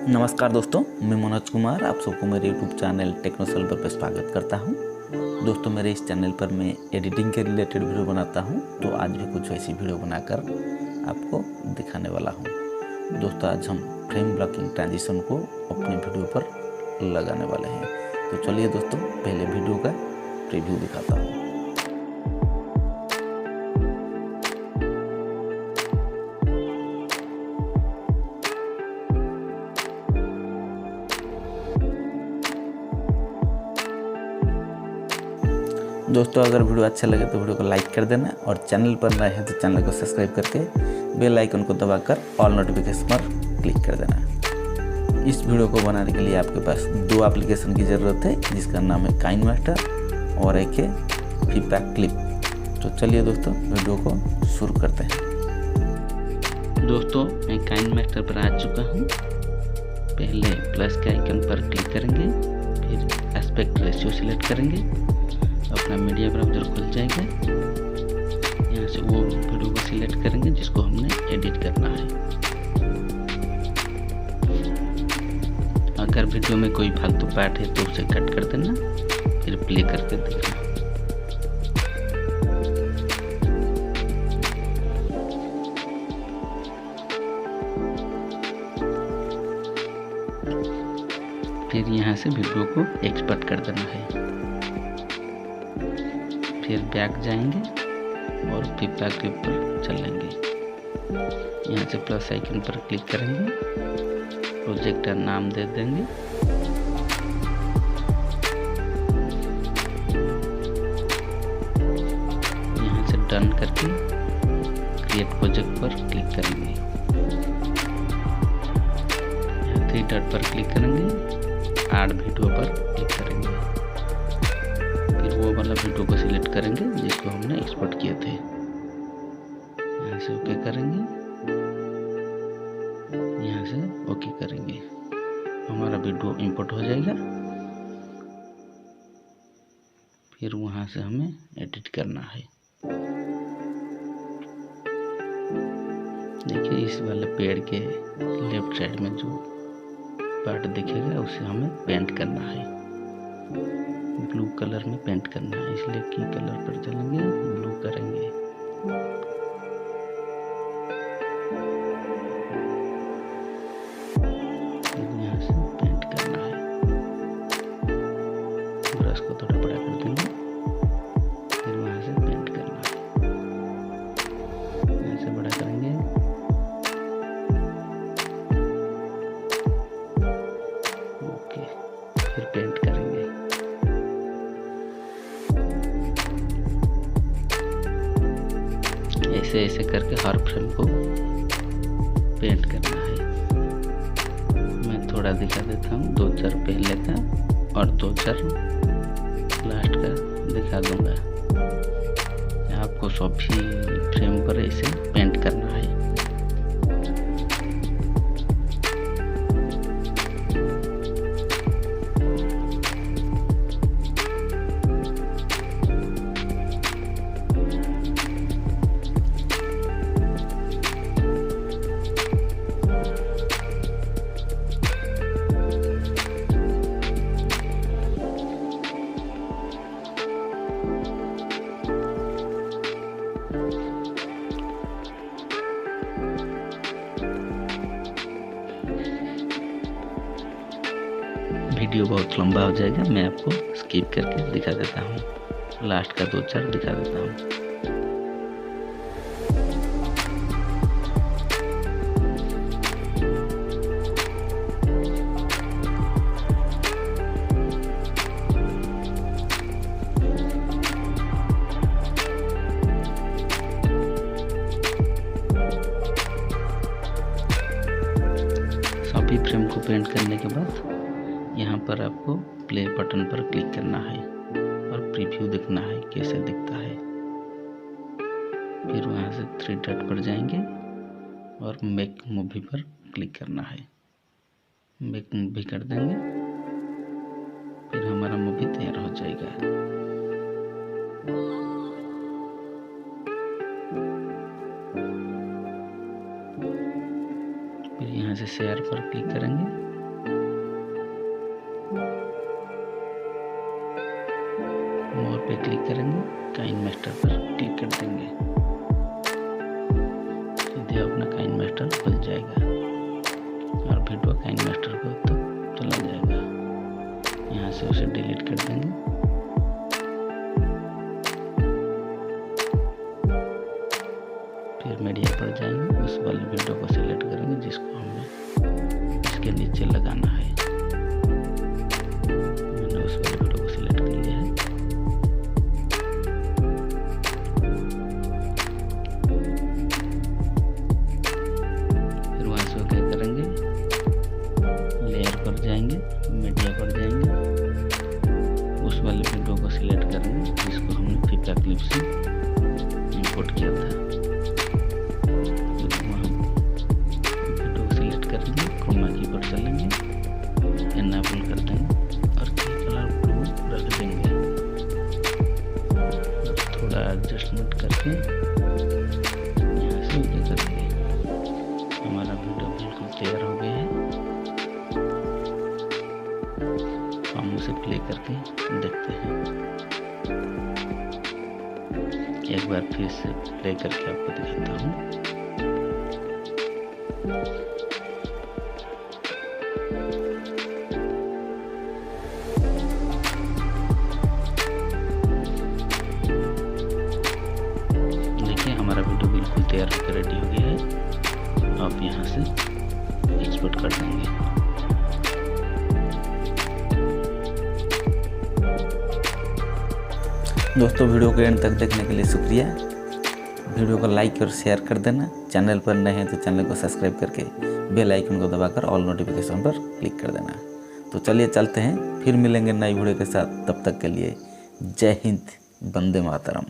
नमस्कार दोस्तों, मैं मनोज कुमार आप सबको मेरे यूट्यूब चैनल टेक्नोसॉल्वर पर स्वागत करता हूं। दोस्तों, मेरे इस चैनल पर मैं एडिटिंग के रिलेटेड वीडियो बनाता हूं, तो आज भी कुछ ऐसी वीडियो बनाकर आपको दिखाने वाला हूं। दोस्तों, आज हम फ्रेम ब्लॉकिंग ट्रांजिशन को अपने वीडियो पर लगाने वाले हैं। तो चलिए दोस्तों, पहले वीडियो का प्रीव्यू दिखाता हूँ। दोस्तों, अगर वीडियो अच्छा लगे तो वीडियो को लाइक कर देना और चैनल पर नए हैं तो चैनल को सब्सक्राइब करके बेल आइकन को दबाकर ऑल नोटिफिकेशन पर क्लिक कर देना। इस वीडियो को बनाने के लिए आपके पास दो एप्लीकेशन की ज़रूरत है, जिसका नाम है काइन मास्टर और एक है फीडबैक क्लिप। तो चलिए दोस्तों, वीडियो को शुरू करते हैं। दोस्तों, मैं काइन मास्टर पर आ चुका हूँ। पहले प्लस के आइकन पर क्लिक करेंगे, फिर एस्पेक्ट रेशियो सिलेक्ट करेंगे, अपना मीडिया ब्राउज़र खुल जाएगा। यहाँ से वो वीडियो को सिलेक्ट करेंगे जिसको हमने एडिट करना है। अगर वीडियो में कोई फालतू पार्ट है तो उसे कट कर देना, फिर प्ले करके देखना। फिर यहाँ से वीडियो को एक्सपोर्ट कर देना है। फिर बैक जाएंगे और फीडबैक क्लिप पर चलेंगे। यहाँ से प्लस आइकन पर क्लिक करेंगे, प्रोजेक्ट का नाम दे देंगे। यहाँ से डन करके क्रिएट प्रोजेक्ट पर क्लिक करेंगे। यहाँ 3 डॉट पर क्लिक करेंगे, ऐड वीडियो पर क्लिक करेंगे। वो वाला वीडियो को सिलेक्ट करेंगे जिसको हमने एक्सपोर्ट किए थे। यहाँ से ओके करेंगे, यहाँ से ओके करेंगे, हमारा वीडियो इंपोर्ट हो जाएगा। फिर वहाँ से हमें एडिट करना है। देखिए, इस वाले पेड़ के लेफ्ट साइड में जो पार्ट दिखेगा उसे हमें पेंट करना है। ब्लू कलर में पेंट करना है, इसलिए की कलर पर चलेंगे, ब्लू करेंगे। यहाँ से पेंट करना है, ब्रश को थोड़ा बड़ा कर देंगे, फिर वहाँ से पेंट करना है। यहाँ से बड़ा करेंगे, ओके, फिर पेंट करेंगे। ऐसे ऐसे करके हर फ्रेम को पेंट करना है। मैं थोड़ा दिखा देता हूँ, 2-4 पहले का और 2-4 लास्ट का दिखा दूंगा। आपको सभी फ्रेम पर ऐसे पेंट करना है। वीडियो बहुत लंबा हो जाएगा, मैं आपको स्किप करके दिखा देता हूँ। लास्ट का 2-4 दिखा देता हूँ। सभी फ्रेम को पेंट करने के बाद यहाँ पर आपको प्ले बटन पर क्लिक करना है और प्रीव्यू देखना है कैसे दिखता है। फिर वहाँ से 3 डॉट पर जाएंगे और मेक मूवी पर क्लिक करना है। मेक मूवी कर देंगे, फिर हमारा मूवी तैयार हो जाएगा। फिर यहाँ से शेयर पर क्लिक करेंगे, पे क्लिक करेंगे, काइन मास्टर पर क्लिक कर देंगे, सीधे अपना काइन मास्टर खुल जाएगा और वीडियो काइन मास्टर को तक चला जाएगा। यहाँ से उसे डिलीट कर देंगे। फिर मीडिया पर जाएंगे, उस वाले वीडियो को सिलेक्ट करेंगे जिसको हमें इसके नीचे लगाना है। मैंने उस वाले वीडियो को सिलेक्ट कर लिया है। फिर वहाँ से क्या करेंगे, लेयर पर जाएंगे, मीडिया पर जाएंगे, उस वाले वीडियो को सिलेक्ट करेंगे जिसको हमने फीफा क्लिप से इंपोर्ट किया था। एनाबल कर देंगे और की कलर ब्लू रख देंगे। थोड़ा एडजस्टमेंट करके यहाँ से ओके करेंगे। हमारा वीडियो बिल्कुल तैयार हो गया है। हम उसे प्ले करके देखते हैं। एक बार फिर से प्ले करके आपको दिखाता हूँ। हमारा वीडियो बिल्कुल तैयार होकर रेडी हो गया है। आप यहाँ से एक्सपोर्ट कर देंगे। दोस्तों, वीडियो को एंड तक देखने के लिए शुक्रिया। वीडियो को लाइक और शेयर कर देना। चैनल पर नए हैं तो चैनल को सब्सक्राइब करके बेल आइकन को दबाकर ऑल नोटिफिकेशन पर क्लिक कर देना। तो चलिए चलते हैं, फिर मिलेंगे नई वीडियो के साथ। तब तक के लिए जय हिंद, वंदे मातरम।